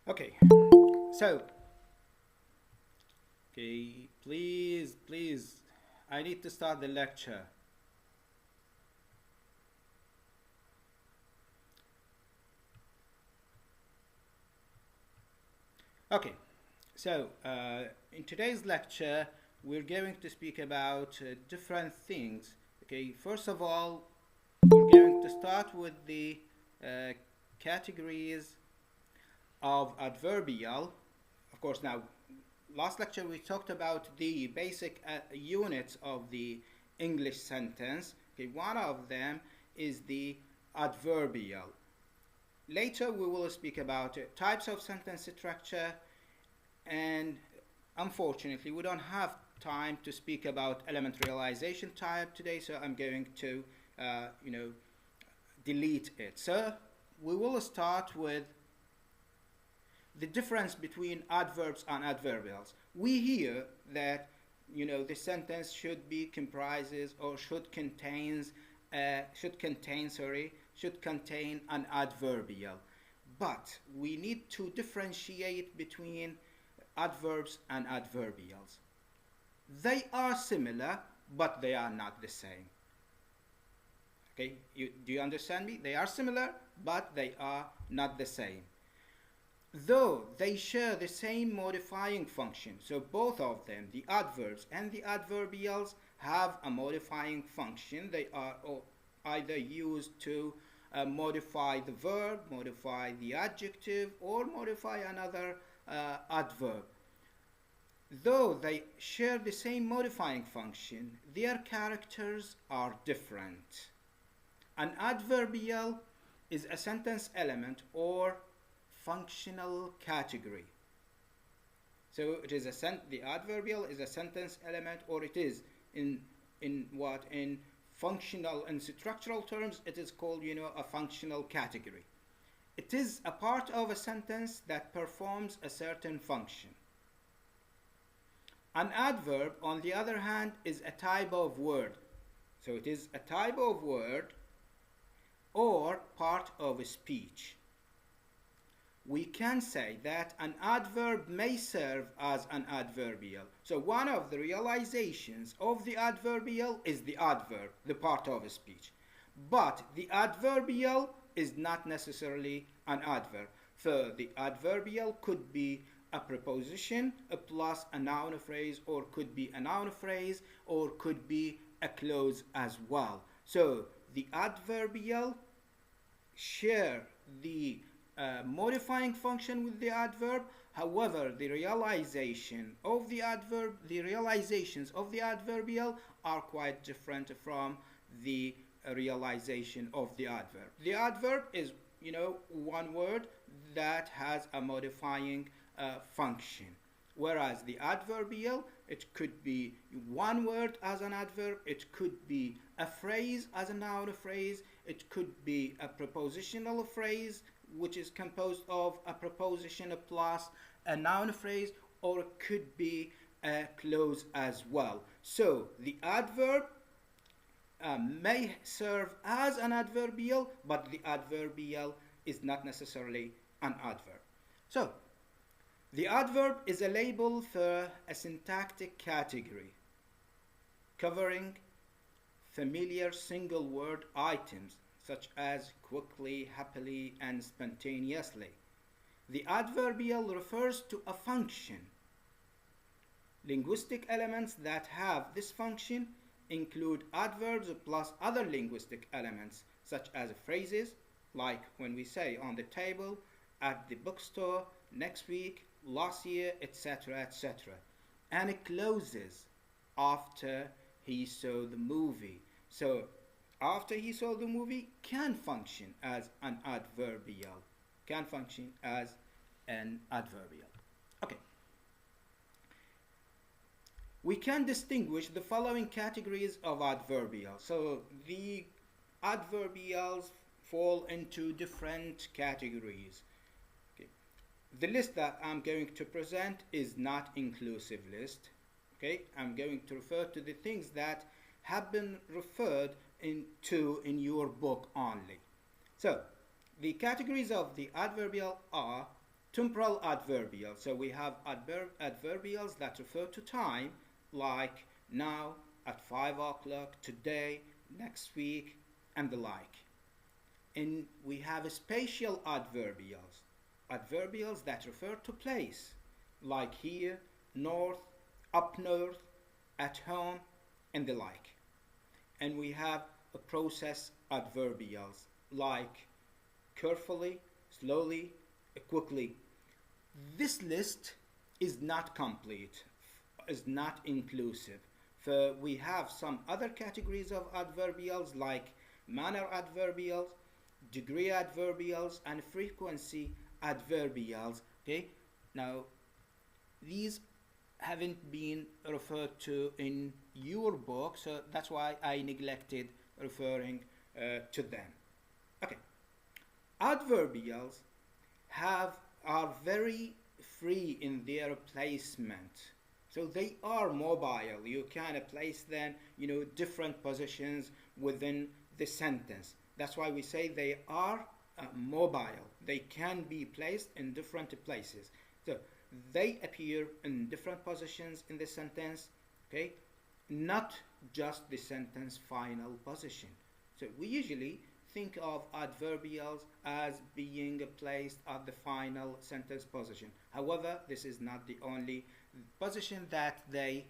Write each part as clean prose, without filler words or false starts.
Okay, so, okay, please, I need to start the lecture. Okay, so in today's lecture, we're going to speak about different things. Okay, first of all, we're going to start with the uh, categories of adverbial. Of course, now, last lecture we talked about the basic units of the English sentence. Okay, one of them is the adverbial. Later we will speak about types of sentence structure, and unfortunately we don't have time to speak about element realization type today, so I'm going to delete it. So we will start with the difference between adverbs and adverbials. We hear that the sentence should be comprises or should contain an adverbial, but we need to differentiate between adverbs and adverbials. They are similar, but they are not the same. Okay, do you understand me? They are similar, but they are not the same. Though they share the same modifying function, so both of them, the adverbs and the adverbials, have a modifying function. They are either used to modify the verb, modify the adjective, or modify another adverb. Though they share the same modifying function, their characters are different. An adverbial is a sentence element or functional category. So it is the adverbial is a sentence element, or it is in functional and structural terms it is called a functional category. It is a part of a sentence that performs a certain function. An adverb, on the other hand, is a type of word. So it is a type of word or part of a speech. We can say that an adverb may serve as an adverbial. So one of the realizations of the adverbial is the adverb, the part of a speech. But the adverbial is not necessarily an adverb. So the adverbial could be a preposition plus a noun phrase, or could be a noun phrase, or could be a clause as well. So the adverbial share the modifying function with the adverb. However, the realizations of the adverbial are quite different from the realization of the adverb. The adverb is, one word that has a modifying function, whereas the adverbial, it could be one word as an adverb, it could be a phrase as a noun phrase, it could be a prepositional phrase which is composed of a preposition plus a noun phrase, or it could be a clause as well. So the adverb may serve as an adverbial, but the adverbial is not necessarily an adverb. So the adverb is a label for a syntactic category covering familiar single word items such as quickly, happily, and spontaneously. The adverbial refers to a function. Linguistic elements that have this function include adverbs plus other linguistic elements such as phrases, like when we say on the table, at the bookstore, next week, last year, etc., etc. And it closes after he saw the movie. So after he saw the movie can function as an adverbial. Okay. We can distinguish the following categories of adverbials. So the adverbials fall into different categories. Okay. The list that I'm going to present is not inclusive list. Okay, I'm going to refer to the things that have been referred in your book only. So the categories of the adverbial are temporal adverbials. So we have adverbials that refer to time, like now, at 5 o'clock, today, next week, and the like. And we have spatial adverbials, adverbials that refer to place, like here, north, up north, at home, and the like. And we have a process adverbials, like carefully, slowly, quickly. This list is not complete, is not inclusive. So we have some other categories of adverbials like manner adverbials, degree adverbials, and frequency adverbials. Okay, now these haven't been referred to in your book, so that's why I neglected referring to them. Okay, adverbials are very free in their placement. So they are mobile. You can place them, different positions within the sentence. That's why we say they are mobile. They can be placed in different places. So they appear in different positions in the sentence, okay? Not just the sentence final position. So we usually think of adverbials as being placed at the final sentence position. However, this is not the only position that they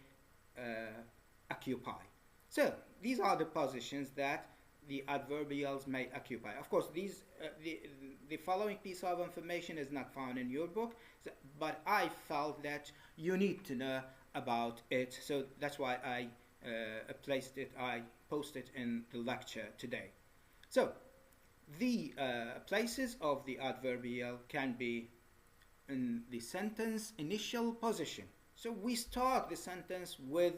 occupy. So these are the positions that the adverbials may occupy. Of course, these the following piece of information is not found in your book, but I felt that you need to know about it, so that's why I posted in the lecture today. So the places of the adverbial can be in the sentence initial position. So we start the sentence with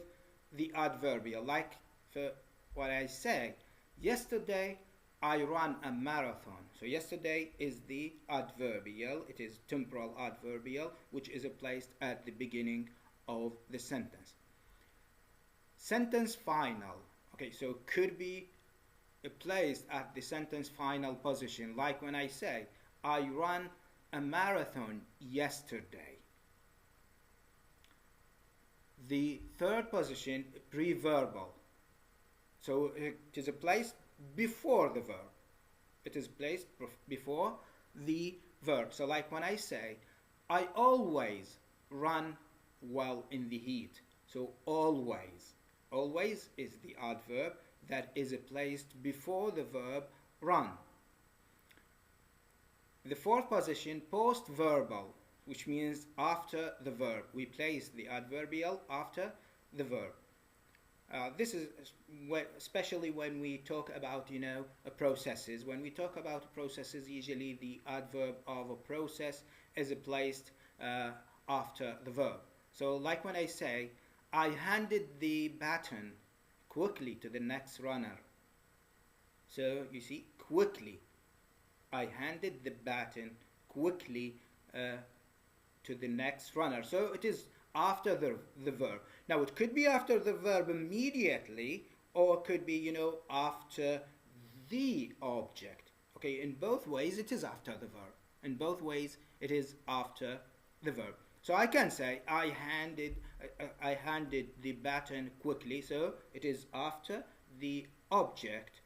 the adverbial, like for what I say, yesterday I ran a marathon. So yesterday is the adverbial. It is temporal adverbial, which is placed at the beginning of the sentence. Sentence final. Okay, so could be placed at the sentence final position, like when I say, I ran a marathon yesterday. The third position, preverbal. So it is placed before the verb. It is placed before the verb. So like when I say, I always run well in the heat. So always. Always is the adverb that is placed before the verb run. The fourth position, post-verbal, which means after the verb. We place the adverbial after the verb. This is especially when we talk about, processes. When we talk about processes, usually the adverb of a process is placed after the verb. So like when I say, I handed the baton quickly to the next runner. So you see, quickly. I handed the baton quickly to the next runner. So it is after the verb. Now it could be after the verb immediately, or it could be, after the object. Okay, in both ways it is after the verb. In both ways it is after the verb. So I can say, I handed the baton quickly, so it is after the object.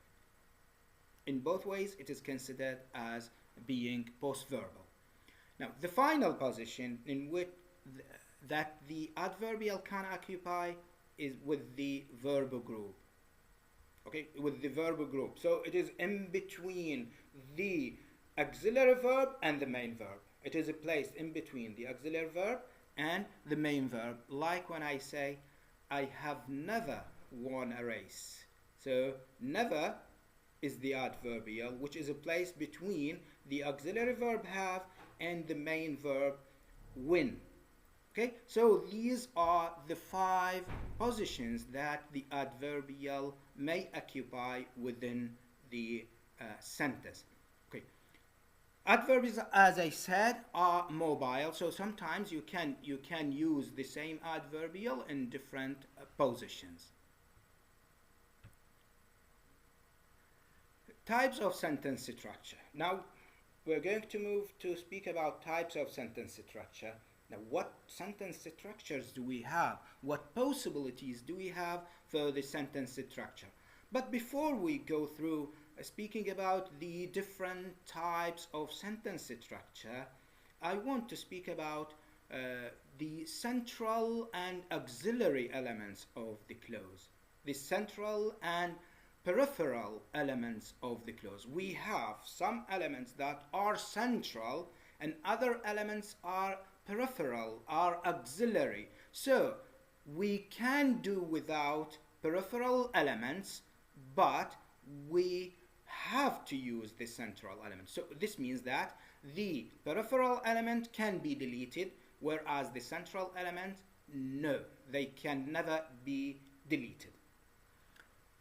In both ways it is considered as being post-verbal. Now the final position in which that the adverbial can occupy is with the verb group. Okay, with the verb group. So it is in between the auxiliary verb and the main verb. It is placed in between the auxiliary verb and the main verb, like when I say, I have never won a race. So never is the adverbial, which is placed between the auxiliary verb have and the main verb win. Okay, so these are the 5 positions that the adverbial may occupy within the sentence. Okay, adverbs, as I said, are mobile, so sometimes you can use the same adverbial in different positions. Types of sentence structure. Now, we're going to move to speak about types of sentence structure. Now, what sentence structures do we have? What possibilities do we have for the sentence structure? But before we go through speaking about the different types of sentence structure, I want to speak about the central and auxiliary elements of the clause. The central and peripheral elements of the clause. We have some elements that are central and other elements are peripheral, are auxiliary. So we can do without peripheral elements, but we have to use the central element. So this means that the peripheral element can be deleted, whereas the central element, no, they can never be deleted.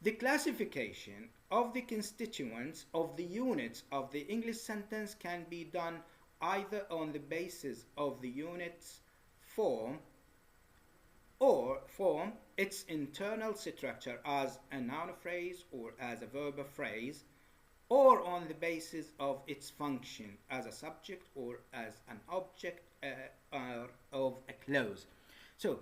The classification of the constituents of the units of the English sentence can be done either on the basis of the unit's form or its internal structure as a noun phrase or as a verb phrase, or on the basis of its function as a subject or as an object of a clause. So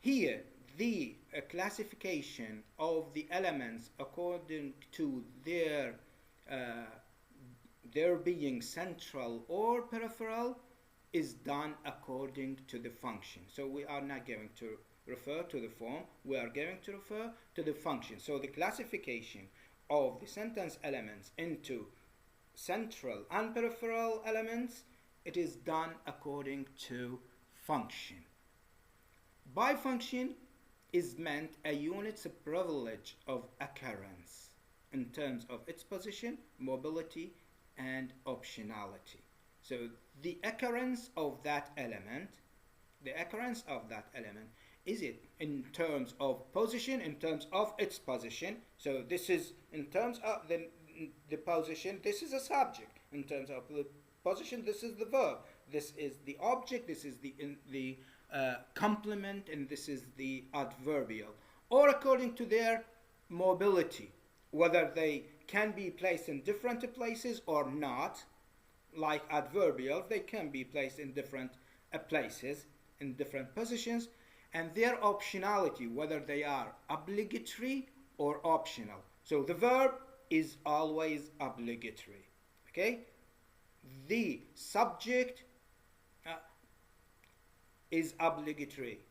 here the classification of the elements according to their being central or peripheral is done according to the function. So we are not going to refer to the form, we are going to refer to the function. So the classification of the sentence elements into central and peripheral elements, it is done according to function. By function is meant a unit's privilege of occurrence in terms of its position, mobility, and optionality. So the occurrence of that element, is it in terms of position, in terms of its position? So this is in terms of the position, this is a subject. In terms of the position, this is the verb. This is the object, this is the complement, and this is the adverbial. Or according to their mobility, whether they can be placed in different places or not. Like adverbial, they can be placed in different places, in different positions, and their optionality, whether they are obligatory or optional. So the verb is always obligatory. Okay? The subject is obligatory.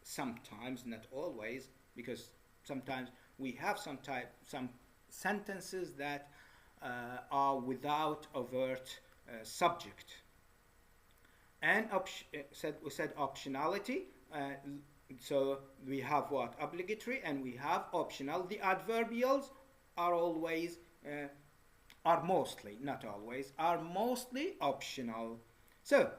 Sometimes, not always, because sometimes we have some sentences that are without overt subject. And we said optionality. So we have what? Obligatory, and we have optional. The adverbials are always, are mostly, not always, are mostly optional. So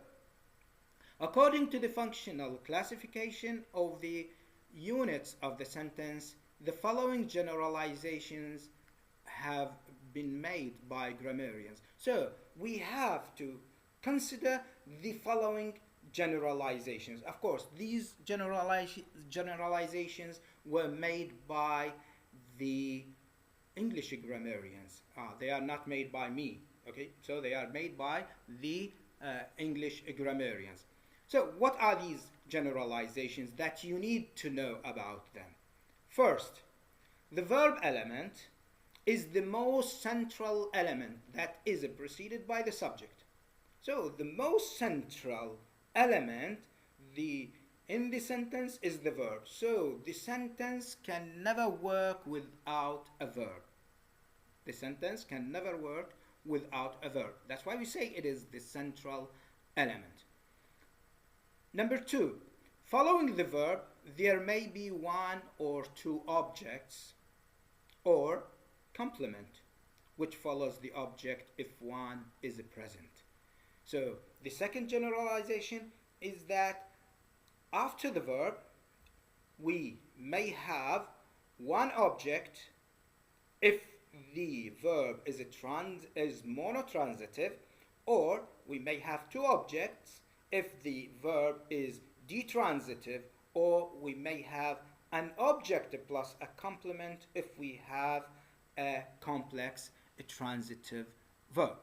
according to the functional classification of the units of the sentence, the following generalizations have been made by grammarians. So we have to consider the following generalizations. Of course, these generalizations were made by the English grammarians. They are not made by me. Okay, so they are made by the English grammarians. So what are these generalizations that you need to know about them? First, the verb element is the most central element that is preceded by the subject. So the most central element in the sentence is the verb. So the sentence can never work without a verb. The sentence can never work without a verb. That's why we say it is the central element. Number two, following the verb, there may be one or two objects or complement, which follows the object if one is present. So the second generalization is that after the verb, we may have one object if the verb is monotransitive, or we may have two objects if the verb is detransitive, or we may have an object plus a complement if we have a complex transitive verb.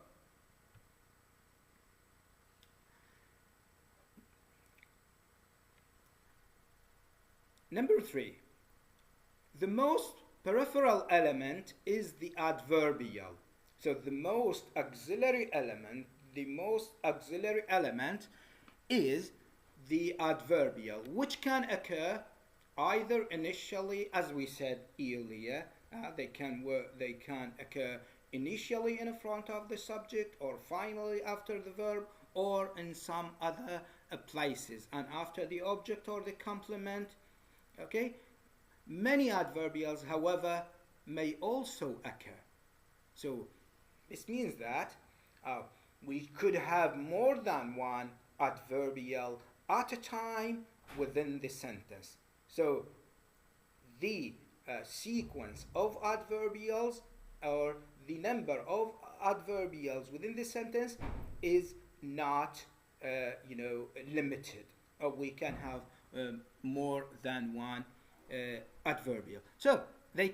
Number 3, the most peripheral element is the adverbial. So the most auxiliary element is the adverbial, which can occur either initially, as we said earlier, they can occur initially in front of the subject, or finally after the verb, or in some other places, and after the object or the complement. Okay, many adverbials, however, may also occur. So this means that we could have more than one adverbial at a time within the sentence. So the sequence of adverbials, or the number of adverbials within the sentence, is not limited. Or we can have more than one adverbial. So they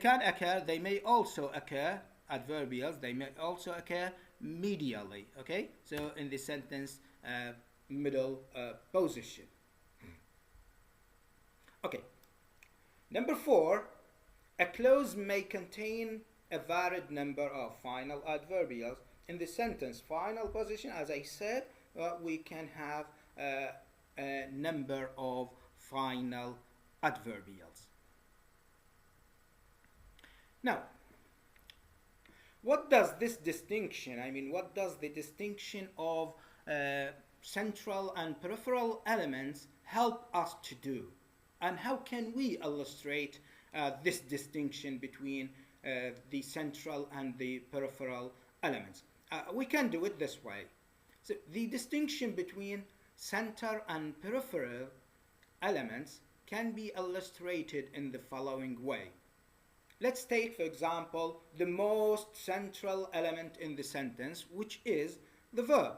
may also occur, adverbials, they may also occur medially, okay? So in the sentence middle position. Okay. Number 4, a clause may contain a varied number of final adverbials. In the sentence final position, as I said, we can have a number of final adverbials. Now, what does this distinction, what does the distinction of central and peripheral elements help us to do? And how can we illustrate this distinction between the central and the peripheral elements? We can do it this way. So the distinction between center and peripheral elements can be illustrated in the following way. Let's take, for example, the most central element in the sentence, which is the verb.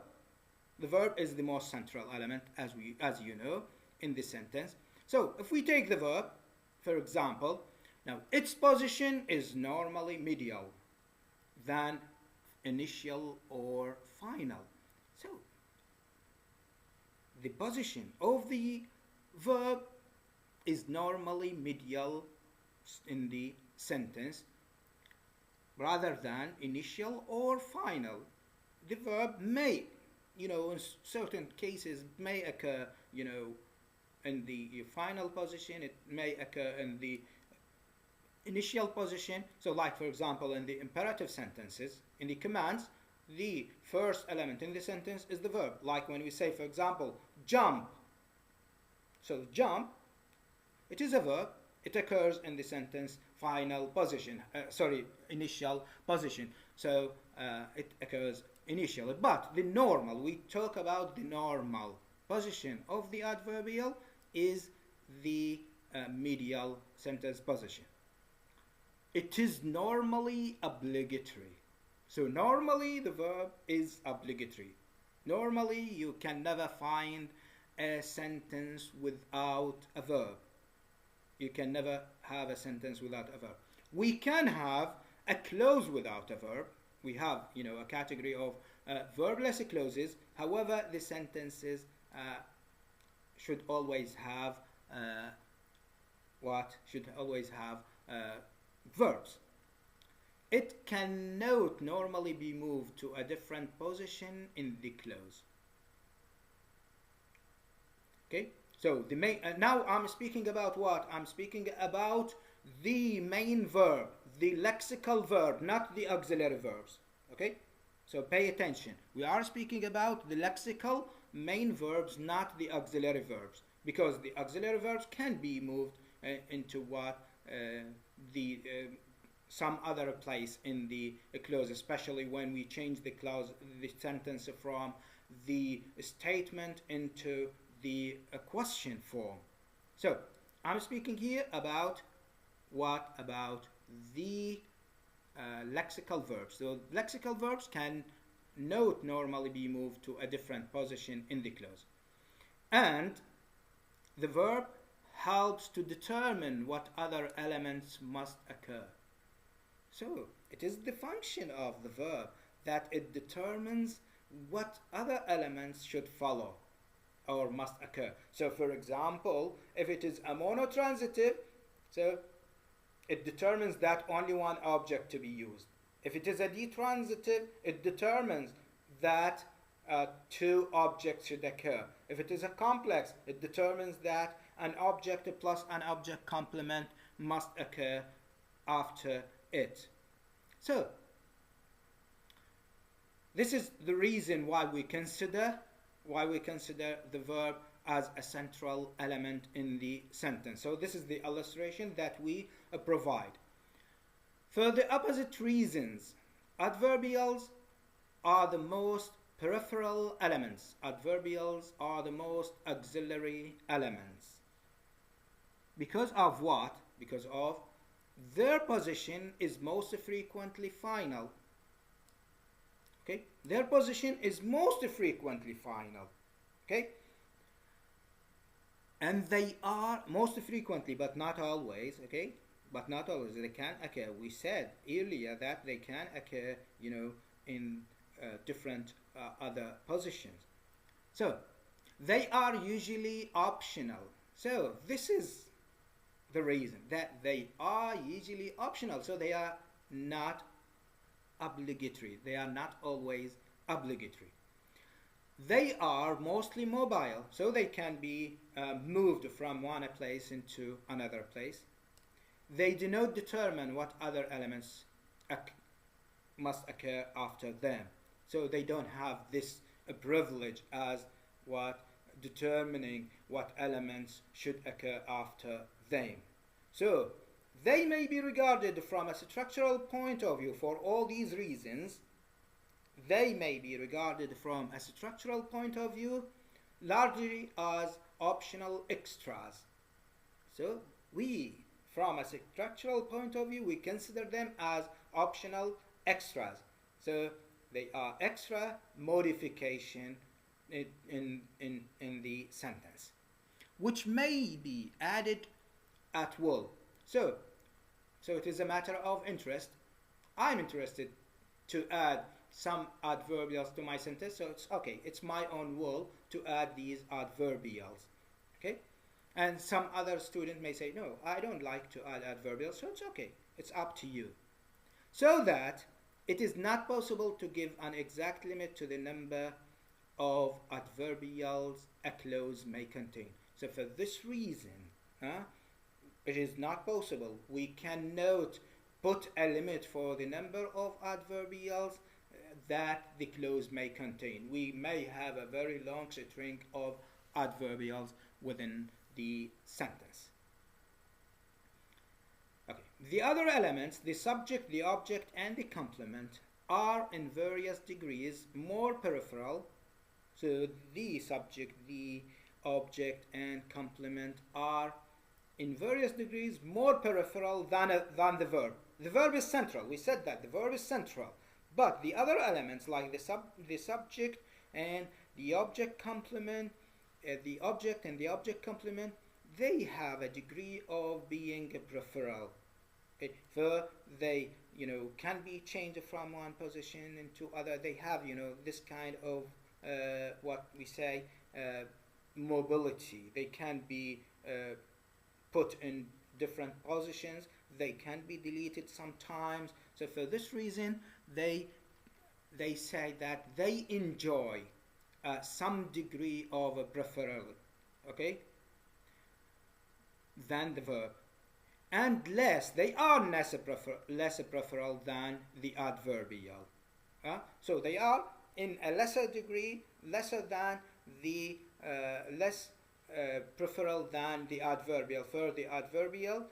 The verb is the most central element, as you know, in the sentence. So if we take the verb, for example, now its position is normally medial than initial or final. So the position of the verb is normally medial in the sentence rather than initial or final. The verb may, in certain cases, may occur, in the final position. It may occur in the initial position. So like, for example, in the imperative sentences, in the commands, the first element in the sentence is the verb. Like when we say, for example, jump. So jump, it is a verb. It occurs in the sentence final position, initial position. So it occurs initially. But the normal, we talk about the normal position of the adverbial is the medial sentence position. It is normally obligatory. So normally the verb is obligatory. Normally you can never find a sentence without a verb. You can never have a sentence without a verb. We can have a clause without a verb. We have, a category of verbless clauses. However, the sentences should always have verbs. It cannot normally be moved to a different position in the clause. Okay, so the main. Now I'm speaking about what? I'm speaking about the main verb, the lexical verb, not the auxiliary verbs. Okay, so pay attention. We are speaking about the lexical main verbs, not the auxiliary verbs, because the auxiliary verbs can be moved into some other place in the clause, especially when we change the sentence from the statement into the question form. So I'm speaking here about what? About the lexical verbs. So lexical verbs can not normally be moved to a different position in the clause. And the verb helps to determine what other elements must occur. So it is the function of the verb that it determines what other elements should follow. or must occur. So for example, if it is a monotransitive, so it determines that only one object to be used. If it is a detransitive, it determines that two objects should occur. If it is a complex, it determines that an object plus an object complement must occur after it. So this is the reason why we consider the verb as a central element in the sentence. So this is the illustration that we provide. For the opposite reasons, adverbials are the most peripheral elements. Adverbials are the most auxiliary elements. Because of what? Because of their position is most frequently final. Okay? Their position is most frequently final. Okay? And they are most frequently, but not always, okay? But not always. They can occur. We said earlier that they can occur, in different other positions. So, they are usually optional. So, this is the reason that they are usually optional. So, they are not obligatory. They are not always obligatory. They are mostly mobile, so they can be moved from one place into another place. They do not determine what other elements must occur after them. So they don't have this privilege as what determining what elements should occur after them. So they may be regarded from a structural point of view. For all these reasons, they may be regarded from a structural point of view largely as optional extras. So from a structural point of view, we consider them as optional extras. So they are extra modification in the sentence, which may be added at will. So it is a matter of interest. I'm interested to add some adverbials to my sentence, so it's okay. It's my own will to add these adverbials. Okay? And some other student may say, no, I don't like to add adverbials, so it's okay. It's up to you. So that it is not possible to give an exact limit to the number of adverbials a clause may contain. So for this reason, it is not possible. We cannot put a limit for the number of adverbials that the clause may contain. We may have a very long string of adverbials within the sentence. Okay. The other elements, the subject, the object, and the complement, are in various degrees more peripheral. So the subject, the object, and complement are in various degrees more peripheral than the verb. The verb is central. We said that the verb is central. But the other elements like the subject and the object complement, the object and the object complement, they have a degree of being peripheral. Okay? So they can be changed from one position into other. They have this kind of what we say mobility. They can be put in different positions. They can be deleted sometimes. So for this reason, they say that they enjoy some degree of a peripheral, okay, than the verb, and they are less peripheral than the adverbial. So they are in a lesser degree, lesser than the less peripheral than the adverbial. For the adverbial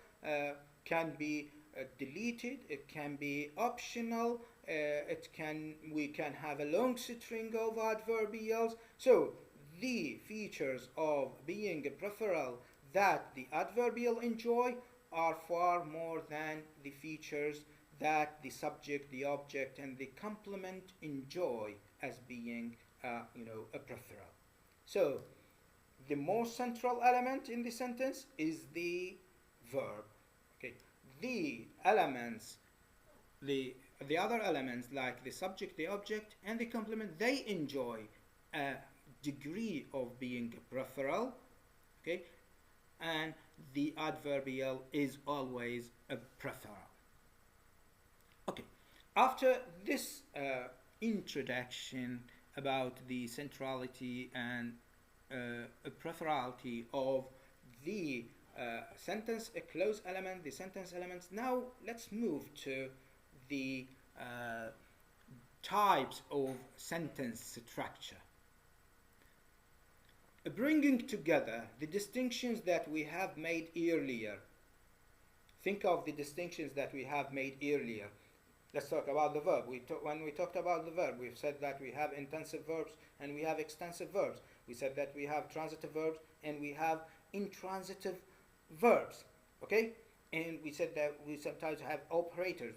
can be deleted, it can be optional, we can have a long string of adverbials. So the features of being peripheral that the adverbial enjoy are far more than the features that the subject, the object, and the complement enjoy as being a peripheral. So the most central element in the sentence is the verb. Okay, the elements, the other elements like the subject, the object, and the complement, they enjoy a degree of being peripheral, okay, and the adverbial is always a peripheral. Okay, after this introduction about the centrality and peripherality of the sentence clause element, the sentence elements, now let's move to the types of sentence structure. Bringing together the distinctions that we have made earlier. Think of the distinctions that we have made earlier. Let's talk about the verb. When we talked about the verb, we've said that we have intensive verbs and we have extensive verbs. We said that we have transitive verbs and we have intransitive verbs. Okay? And we said that we sometimes have operators.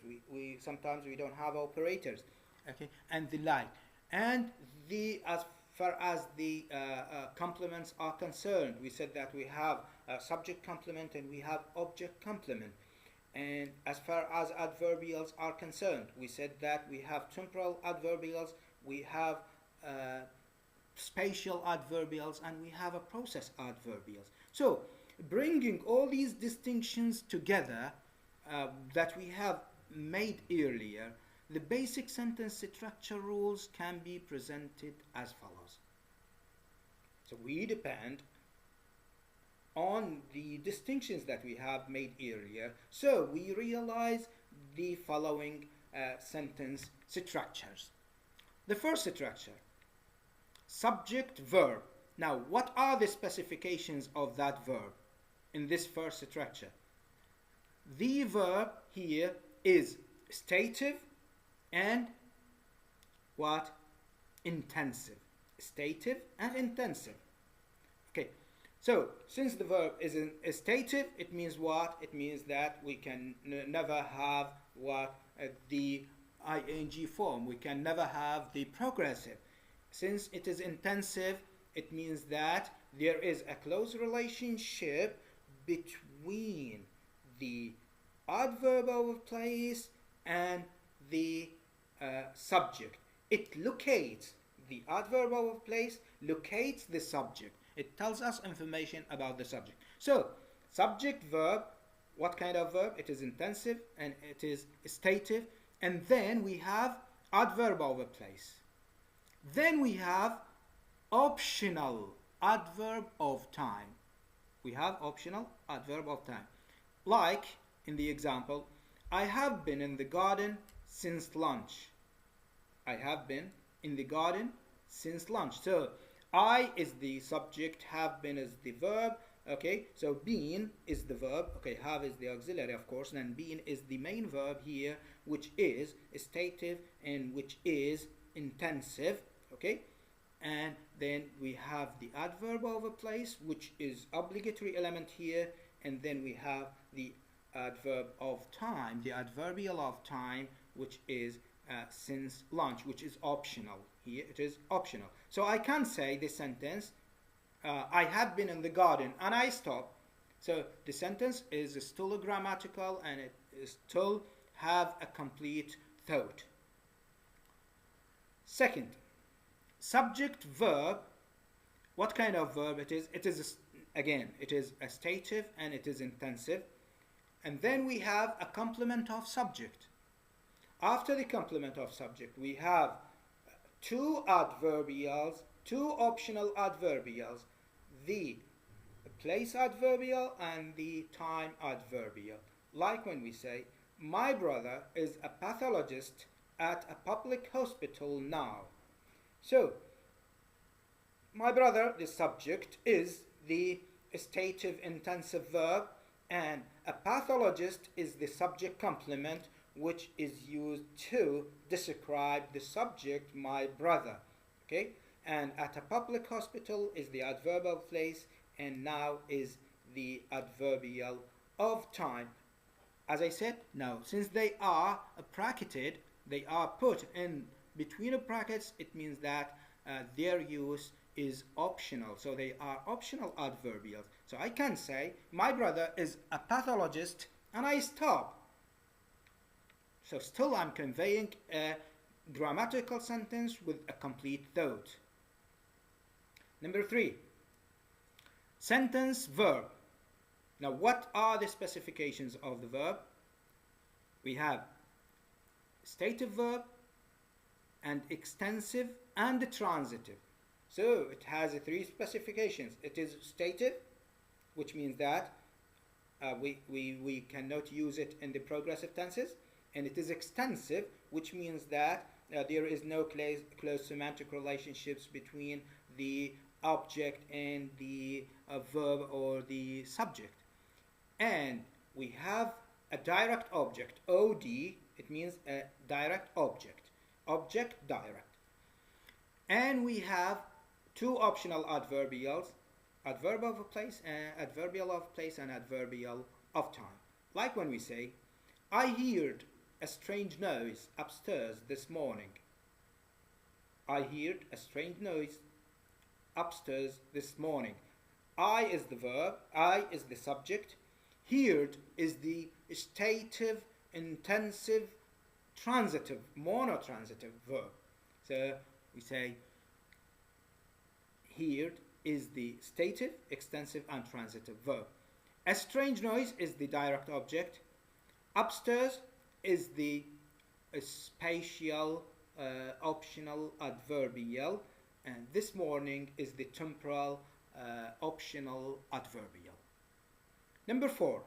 Sometimes we don't have operators. Okay? And the like. And as far as the complements are concerned, we said that we have a subject complement and we have object complement. And as far as adverbials are concerned, we said that we have temporal adverbials, we have spatial adverbials, and we have a process adverbials. So, bringing all these distinctions together that we have made earlier, the basic sentence structure rules can be presented as follows. So we depend on the distinctions that we have made earlier. So we realize the following sentence structures. The first structure, subject verb. Now, what are the specifications of that verb in this first structure? The verb here is stative and what? Intensive. Stative and intensive. Okay, so since the verb is stative, it means what? It means that we can never have what? The ing form. We can never have the progressive. Since it is intensive, it means that there is a close relationship between the adverb of place and the subject. It locates the adverb of place, locates the subject. It tells us information about the subject. So, subject verb, what kind of verb? It is intensive and it is stative. And then we have adverb of place. Then we have optional adverb of time. We have optional adverb of time. Like in the example, I have been in the garden since lunch. I have been in the garden since lunch. So I is the subject, have been is the verb. Okay, so been is the verb. Okay, have is the auxiliary, of course, and been is the main verb here, which is stative and which is intensive. Okay, and then we have the adverb of a place, which is obligatory element here, and then we have the adverb of time, the adverbial of time, which is since lunch, which is optional. Here it is optional. So I can say this sentence, I have been in the garden and I stop. So the sentence is still grammatical and it still have a complete thought. Second, subject verb. What kind of verb it is? It is again, it is a stative and it is intensive. And then we have a complement of subject. After the complement of subject, we have two adverbials, two optional adverbials, the place adverbial and the time adverbial. Like when we say, my brother is a pathologist at a public hospital now. So, my brother, the subject, is the stative intensive verb, and a pathologist is the subject complement, which is used to describe the subject, my brother. Okay, and at a public hospital is the adverbial place, and now is the adverbial of time. As I said, now since they are bracketed, they are put in between the brackets, it means that their use is optional. So they are optional adverbials. So I can say, my brother is a pathologist, and I stop. So still I'm conveying a grammatical sentence with a complete thought. Number 3, sentence verb. Now, what are the specifications of the verb? We have stative verb and extensive and transitive. So it has 3 specifications. It is stative, which means that we cannot use it in the progressive tenses, and it is extensive, which means that there is no close semantic relationships between the object and the verb or the subject. And we have a direct object, OD. It means a direct object, object direct. And we have 2 optional adverbials, adverbial of place and adverbial of time. Like when we say, I heard a strange noise upstairs this morning. I heard a strange noise upstairs this morning. I is the verb, I is the subject, heard is the stative, intensive, transitive, monotransitive verb. So we say heard is the stative, extensive, and transitive verb. A strange noise is the direct object. Upstairs is the spatial optional adverbial, and this morning is the temporal optional adverbial. Number 4,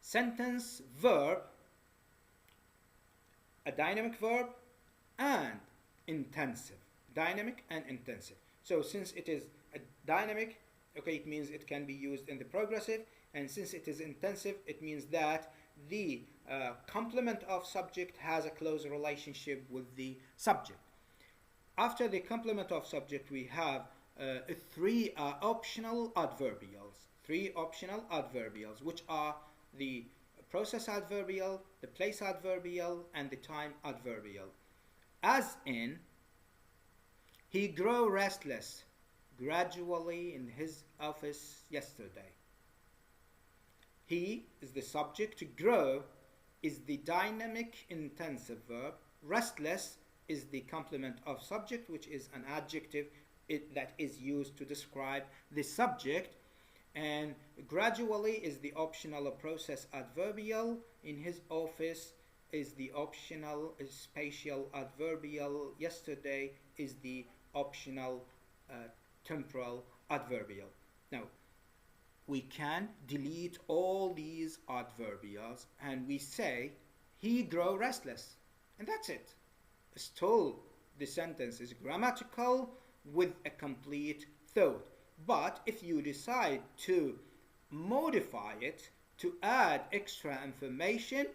sentence verb, a dynamic verb and intensive. Dynamic and intensive. So since it is a dynamic, okay, it means it can be used in the progressive, and since it is intensive, it means that the complement of subject has a close relationship with the subject. After the complement of subject, we have 3 optional adverbials. 3 optional adverbials, which are the process adverbial, the place adverbial, and the time adverbial. As in, he grew restless gradually in his office yesterday. He is the subject. To grow is the dynamic intensive verb. Restless is the complement of subject, which is an adjective that is used to describe the subject. And gradually is the optional process adverbial. In his office is the optional spatial adverbial. Yesterday is the optional temporal adverbial. Now, we can delete all these adverbials and we say, he grew restless. And that's it. Still, the sentence is grammatical with a complete thought. But if you decide to modify it, to add extra information,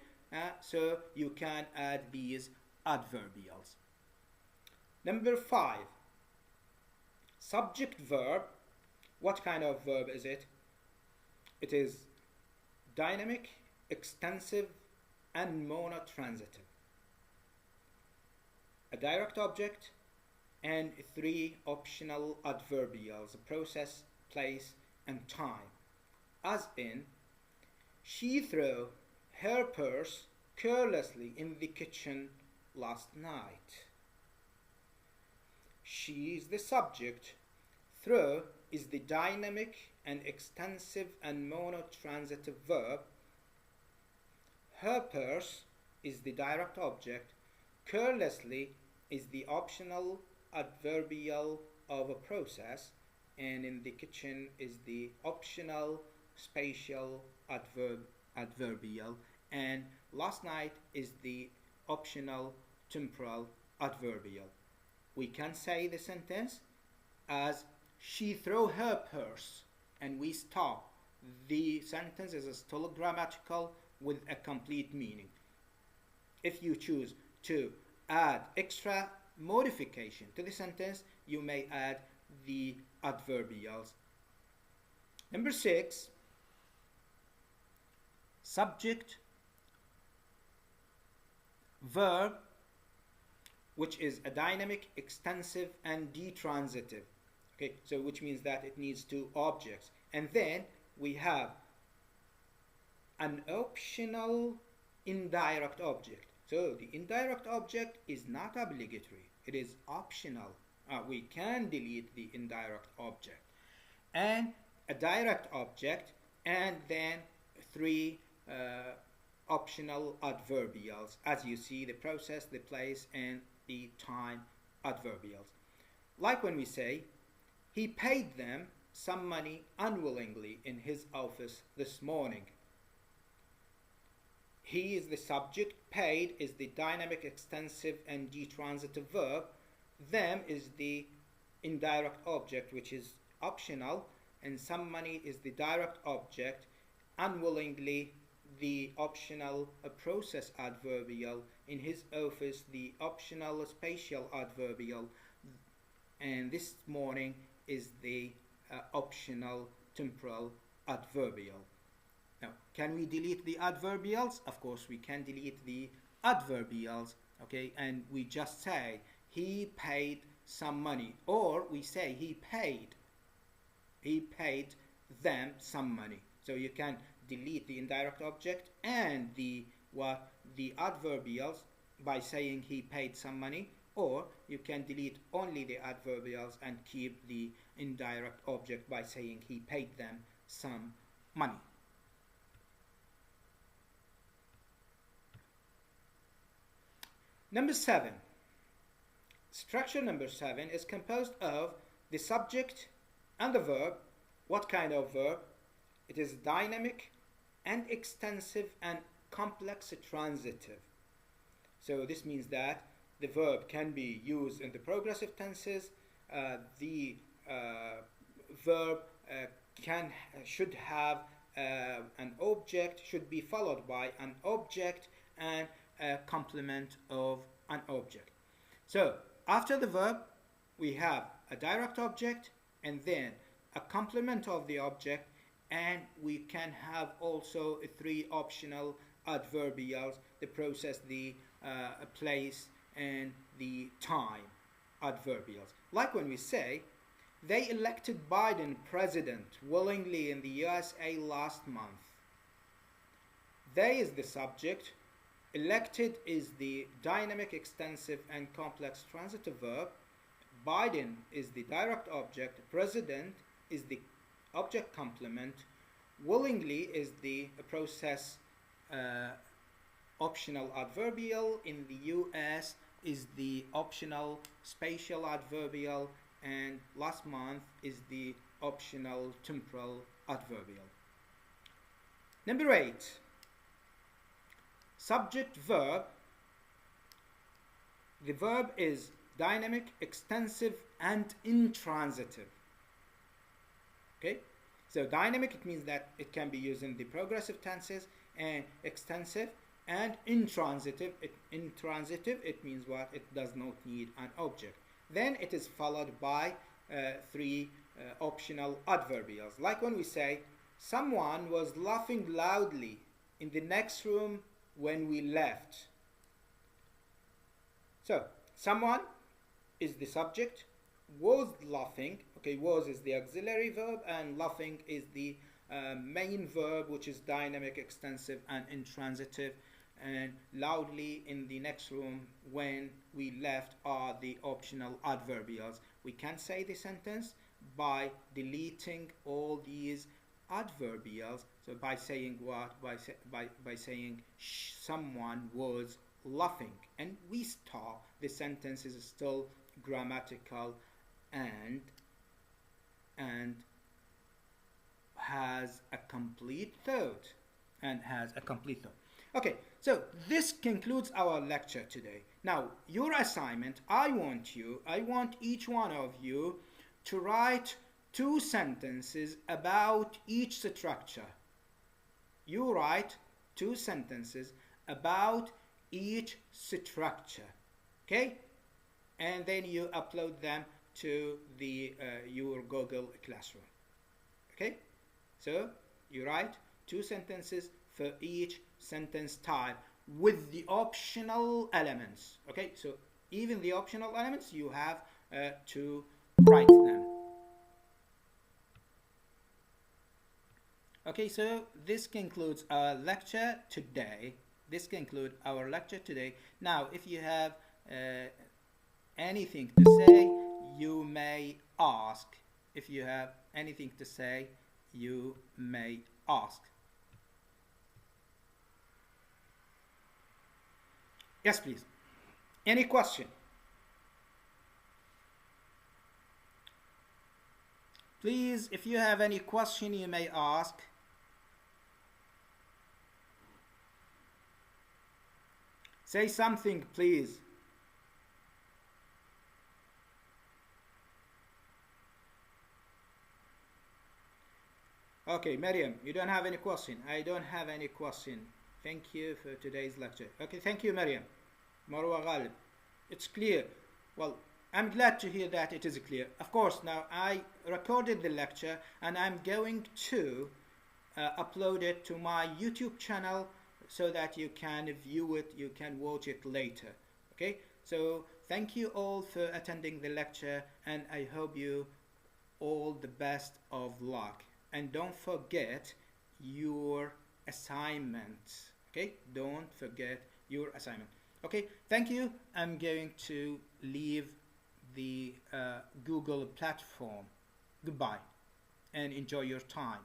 so you can add these adverbials. Number 5, subject verb. What kind of verb is it? It is dynamic, extensive, and monotransitive. A direct object and 3 optional adverbials, process, place, and time. As in, she threw her purse carelessly in the kitchen last night. She is the subject. Throw is the dynamic and extensive and monotransitive verb. Her purse is the direct object. Carelessly is the optional adverbial of a process, and in the kitchen is the optional spatial adverbial, and last night is the optional temporal adverbial. We can say the sentence as she threw her purse, and we stop. The sentence is still grammatical with a complete meaning. If you choose to add extra modification to the sentence, you may add the adverbials. Number 6, subject verb, which is a dynamic, extensive, and detransitive. Okay, so which means that it needs 2 objects. And then we have an optional indirect object. So the indirect object is not obligatory, it is optional. we can delete the indirect object and a direct object, and then three optional adverbials. As you see, the process, the place, and the time adverbials. Like when we say, he paid them some money unwillingly in his office this morning. He is the subject, paid is the dynamic, extensive, and detransitive verb, them is the indirect object, which is optional, and some money is the direct object, unwillingly the optional process adverbial, in his office the optional spatial adverbial, and this morning is the optional temporal adverbial. Now, can we delete the adverbials? Of course we can delete the adverbials, okay, and we just say he paid some money, or we say he paid them some money. So you can delete the indirect object and the adverbials by saying he paid some money, or you can delete only the adverbials and keep the indirect object by saying he paid them some money. Number 7. Structure number 7 is composed of the subject and the verb. What kind of verb? It is dynamic and extensive and complex transitive. So this means that the verb can be used in the progressive tenses. The verb should have an object, should be followed by an object and a complement of an object. So after the verb we have a direct object and then a complement of the object, and we can have also three optional adverbials: the process, the place, and the time adverbials. Like when we say, they elected Biden president willingly in the USA last month. They is the subject, elected is the dynamic, extensive, and complex transitive verb, Biden is the direct object, president is the object complement, willingly is the process optional adverbial, in the US is the optional spatial adverbial, and last month is the optional temporal adverbial. Number 8. Subject verb. The verb is dynamic, extensive, and intransitive. Okay, so dynamic, it means that it can be used in the progressive tenses, and extensive and intransitive. It means what? It does not need an object. Then it is followed by three optional adverbials. Like when we say, someone was laughing loudly in the next room when we left. So someone is the subject, was laughing, okay, was is the auxiliary verb, and laughing is the main verb, which is dynamic, extensive, and intransitive, and loudly in the next room when we left are the optional adverbials. We can say the sentence by deleting all these adverbials. So by saying what? By saying someone was laughing, and we stop. The sentence is still grammatical and has a complete thought. Okay, so this concludes our lecture today. Now, your assignment, I want each one of you to write 2 sentences about each structure. You write 2 sentences about each structure, okay? And then you upload them to your Google Classroom, okay? So you write 2 sentences for each sentence type with the optional elements, okay? So even the optional elements, you have to write them. Okay, so this concludes our lecture today. Now, if you have anything to say, you may ask. If you have anything to say, you may ask. Yes, please. Any question? Please, if you have any question, you may ask. Say something, please. Okay, Miriam, you don't have any question. I don't have any question. Thank you for today's lecture. Okay, thank you, Miriam. Marwa Ghalib. It's clear. Well, I'm glad to hear that it is clear. Of course, now I recorded the lecture and I'm going to upload it to my YouTube channel so that you can view it, you can watch it later. Okay, so thank you all for attending the lecture, and I hope you all the best of luck. And don't forget your assignment. Okay, don't forget your assignment. Okay, thank you. I'm going to leave the Google platform. Goodbye and enjoy your time.